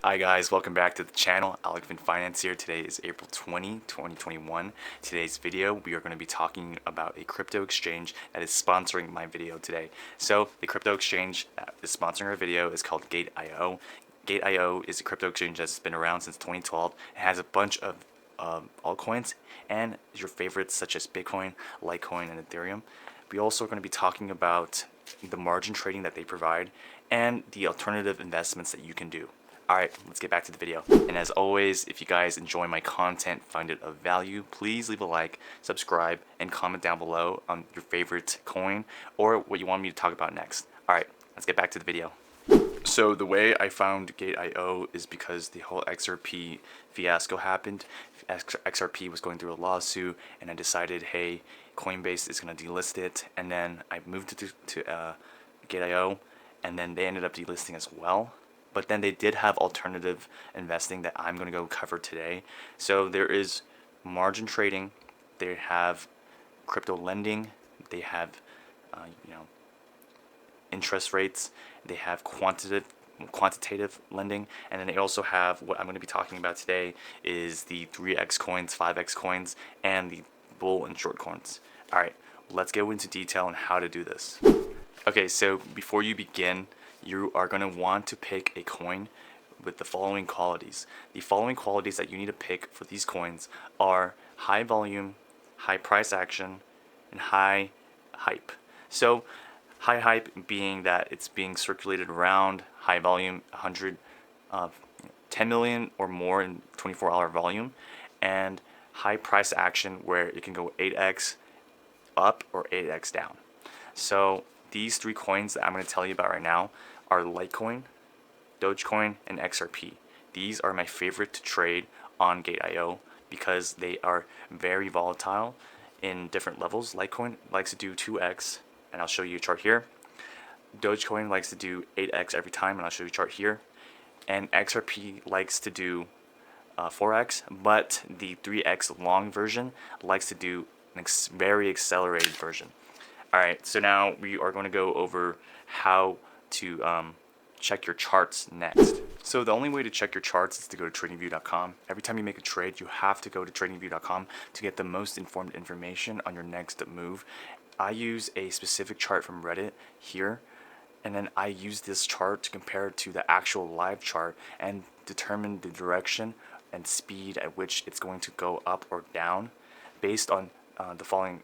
Hi guys, welcome back to the channel. Alecphant Finance here. Today is April 20, 2021. Today's video, we are going to be talking about a crypto exchange that is sponsoring my video today. So the crypto exchange that is sponsoring our video is called GATEio. GATEio is a crypto exchange that's been around since 2012. It has a bunch of altcoins and your favorites such as Bitcoin, Litecoin, and Ethereum. We also are going to be talking about the margin trading that they provide and the alternative investments that you can do. Alright, let's get back to the video. And as always, if you guys enjoy my content, find it of value, please leave a like, subscribe, and comment down below on your favorite coin or what you want me to talk about next. Alright, let's get back to the video. So the way I found GATEio is because the whole XRP fiasco happened. XRP was going through a lawsuit, and I decided, hey, Coinbase is going to delist it, and then I moved it to GATEio, and then they ended up delisting as well. But then they did have alternative investing that I'm going to go cover today. So there is margin trading, they have crypto lending, they have interest rates, they have quantitative lending, and then they also have what I'm going to be talking about today is the 3x coins, 5x coins, and the bull and short coins. All right, let's go into detail on how to do this. Okay, so before you begin, you are going to want to pick a coin with the following qualities. The following qualities that you need to pick for these coins are high volume, high price action, and high hype. So high hype being that it's being circulated around, high volume 10 million or more in 24-hour volume, and high price action where it can go 8x up or 8x down. So these three coins that I'm going to tell you about right now are Litecoin, Dogecoin, and XRP. These are my favorite to trade on GATEio because they are very volatile in different levels. Litecoin likes to do 2x, and I'll show you a chart here. Dogecoin likes to do 8x every time, and I'll show you a chart here. And XRP likes to do 4x, but the 3x long version likes to do a very accelerated version. Alright, so now we are going to go over how to check your charts next. So the only way to check your charts is to go to tradingview.com. Every time you make a trade, you have to go to tradingview.com to get the most informed information on your next move. I use a specific chart from Reddit here, and then I use this chart to compare it to the actual live chart and determine the direction and speed at which it's going to go up or down based on the following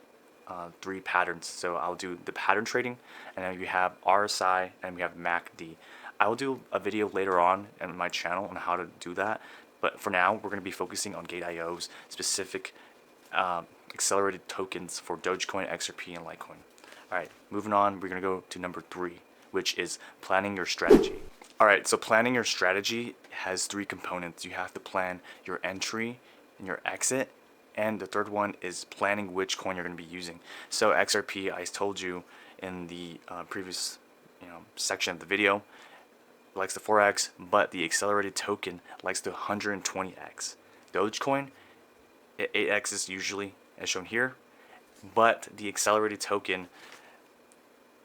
three patterns. So I'll do the pattern trading, and then we have RSI, and we have MACD. I will do a video later on in my channel on how to do that, but for now we're going to be focusing on GATEio's specific accelerated tokens for Dogecoin, XRP, and Litecoin. Alright, moving on, we're going to go to number 3, which is planning your strategy. Alright, so planning your strategy has three components. You have to plan your entry and your exit, and the third one is planning which coin you're going to be using. So XRP, I told you in the previous section of the video, likes the 4x, but the accelerated token likes the 120x. Dogecoin, 8x is usually as shown here, but the accelerated token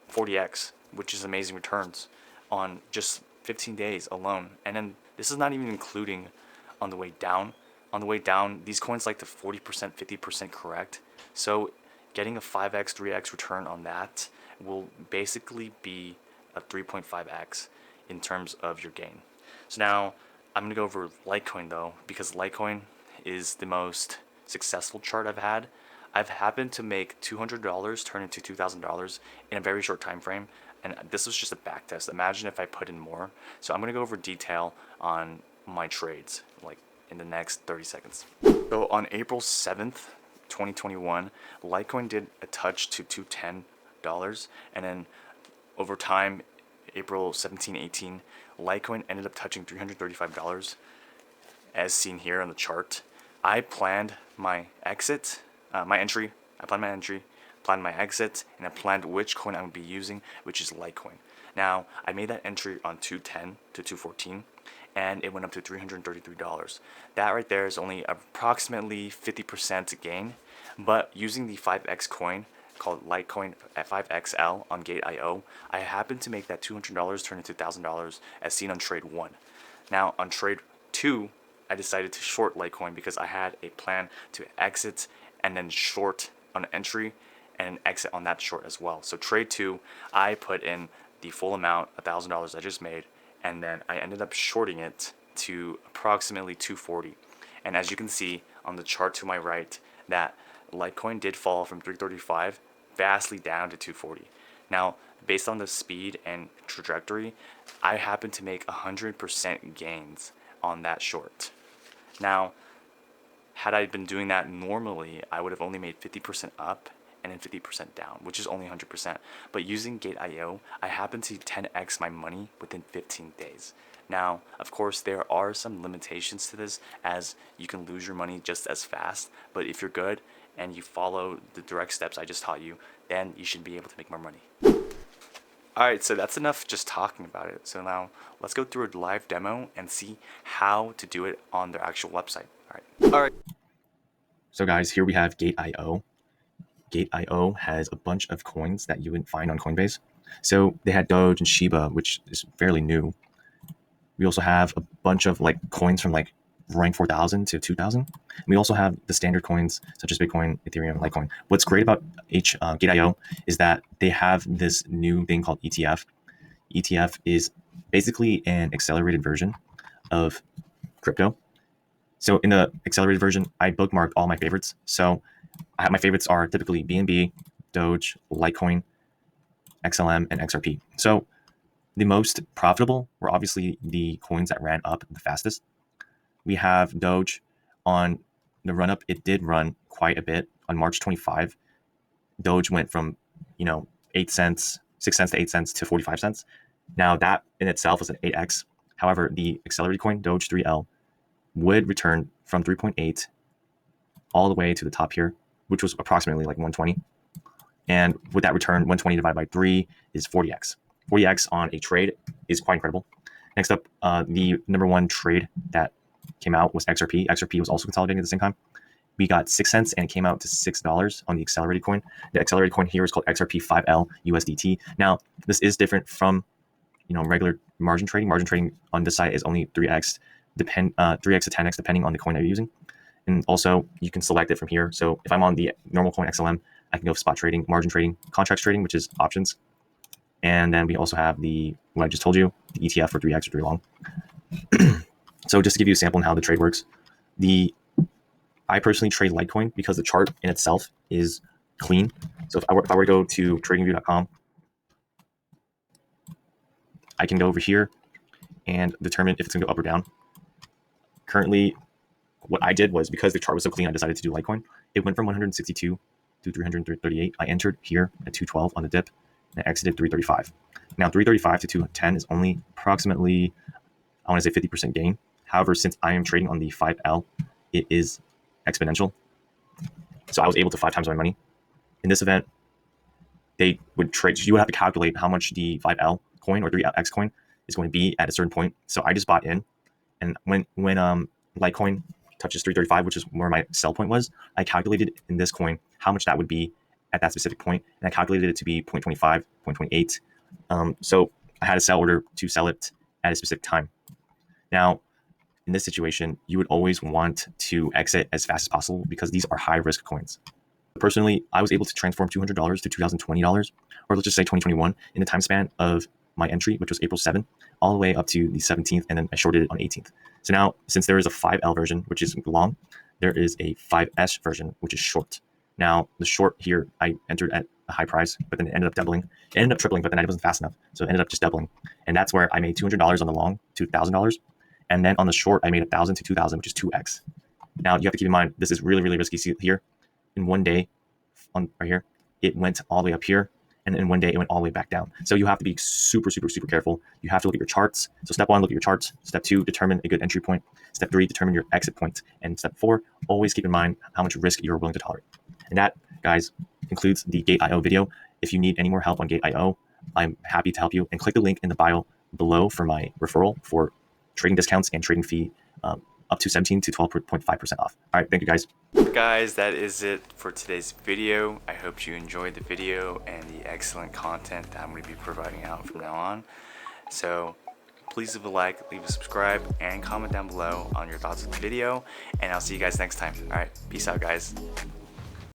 40x, which is amazing returns on just 15 days alone. And then this is not even including on the way down. On the way down, these coins like the 40%, 50% correct. So getting a 5x, 3x return on that will basically be a 3.5x in terms of your gain. So now I'm going to go over Litecoin though, because Litecoin is the most successful chart I've had. I've happened to make $200 turn into $2,000 in a very short time frame, and this was just a back test. Imagine if I put in more. So I'm going to go over detail on my trades like in the next 30 seconds. So on April 7th, 2021, Litecoin did a touch to $210, and then over time, April 17, 18, Litecoin ended up touching $335, as seen here on the chart. I planned my exit, my entry, planned my exit, and I planned which coin I would be using, which is Litecoin. Now, I made that entry on 210 to 214, and it went up to $333. That right there is only approximately 50% gain, but using the 5x coin called Litecoin at 5XL on GATEio, I happened to make that $200 turn into $1,000 as seen on trade 1. Now on trade 2, I decided to short Litecoin because I had a plan to exit and then short on an entry and an exit on that short as well. So trade 2, I put in the full amount, $1,000 I just made, and then I ended up shorting it to approximately 240. And as you can see on the chart to my right, that Litecoin did fall from 335 vastly down to 240. Now, based on the speed and trajectory, I happened to make 100% gains on that short. Now, had I been doing that normally, I would have only made 50% up and then 50% down, which is only 100%. But using GATEio, I happened to 10x my money within 15 days. Now, of course, there are some limitations to this, as you can lose your money just as fast, but if you're good and you follow the direct steps I just taught you, then you should be able to make more money. Alright, so that's enough just talking about it. So now let's go through a live demo and see how to do it on their actual website. Alright. So guys, here we have GATEio. GATEio has a bunch of coins that you wouldn't find on Coinbase. So they had Doge and Shiba, which is fairly new. We also have a bunch of like coins from like rank 4,000 to 2,000. We also have the standard coins such as Bitcoin, Ethereum, Litecoin. What's great about GATEio is that they have this new thing called ETF. ETF is basically an accelerated version of crypto. So in the accelerated version, I bookmarked all my favorites. So my favorites are typically BNB, Doge, Litecoin, XLM, and XRP. So the most profitable were obviously the coins that ran up the fastest. We have Doge on the run up. It did run quite a bit on March 25. Doge went from 8 cents, 6 cents to 8 cents to 45 cents. Now that in itself was an 8x. However, the accelerated coin Doge 3L would return from 3.8 all the way to the top here, which was approximately like 120. And with that return, 120 divided by 3 is 40x. 40x on a trade is quite incredible. Next up, the number one trade that came out was XRP. XRP was also consolidating at the same time. We got 6 cents and it came out to $6 on the accelerated coin. The accelerated coin here is called XRP 5L USDT. Now, this is different from regular margin trading. Margin trading on this side is only 3x, 3x to 10x depending on the coin that you're using. And also you can select it from here. So if I'm on the normal coin XLM, I can go spot trading, margin trading, contracts trading, which is options. And then we also have what I just told you, the ETF for 3x or 3 long. So just to give you a sample on how the trade works, I personally trade Litecoin because the chart in itself is clean. So if I were to go to tradingview.com, I can go over here and determine if it's going to go up or down. Currently, what I did was, because the chart was so clean, I decided to do Litecoin. It went from 162 to 338. I entered here at 212 on the dip, and I exited 335. Now, 335 to 210 is only approximately, I want to say 50% gain. However, since I am trading on the 5L, it is exponential. So I was able to 5 times my money. In this event, they would trade. So you would have to calculate how much the 5L coin or 3X coin is going to be at a certain point. So I just bought in, and when Litecoin touches 335, which is where my sell point was, I calculated in this coin how much that would be at that specific point, and I calculated it to be 0.25, 0.28. So I had a sell order to sell it at a specific time. Now, in this situation, you would always want to exit as fast as possible because these are high risk coins. Personally, I was able to transform $200 to $2,020, or let's just say 2021, in the time span of my entry, which was April 7th, all the way up to the 17th, and then I shorted it on 18th. So now, since there is a 5L version, which is long, there is a 5S version, which is short. Now, the short here, I entered at a high price, but then it ended up doubling. It ended up tripling, but then it wasn't fast enough. So it ended up just doubling. And that's where I made $200 on the long to $1,000. And then on the short, I made 1,000 to 2,000, which is 2x. Now, you have to keep in mind, this is really, really risky. See here, in one day, right here, it went all the way up here. And in one day, it went all the way back down. So you have to be super, super, super careful. You have to look at your charts. So step 1, look at your charts. Step 2, determine a good entry point. Step 3, determine your exit point. And step 4, always keep in mind how much risk you're willing to tolerate. And that, guys, concludes the GATEio video. If you need any more help on GATEio, I'm happy to help you. And click the link in the bio below for my referral for trading discounts and trading fee up to 17 to 12.5% off. All right, thank you, guys. Guys, that is it for today's video. I hope you enjoyed the video and the excellent content that I'm going to be providing out from now on. So please leave a like, leave a subscribe, and comment down below on your thoughts of the video. And I'll see you guys next time. All right, peace out, guys.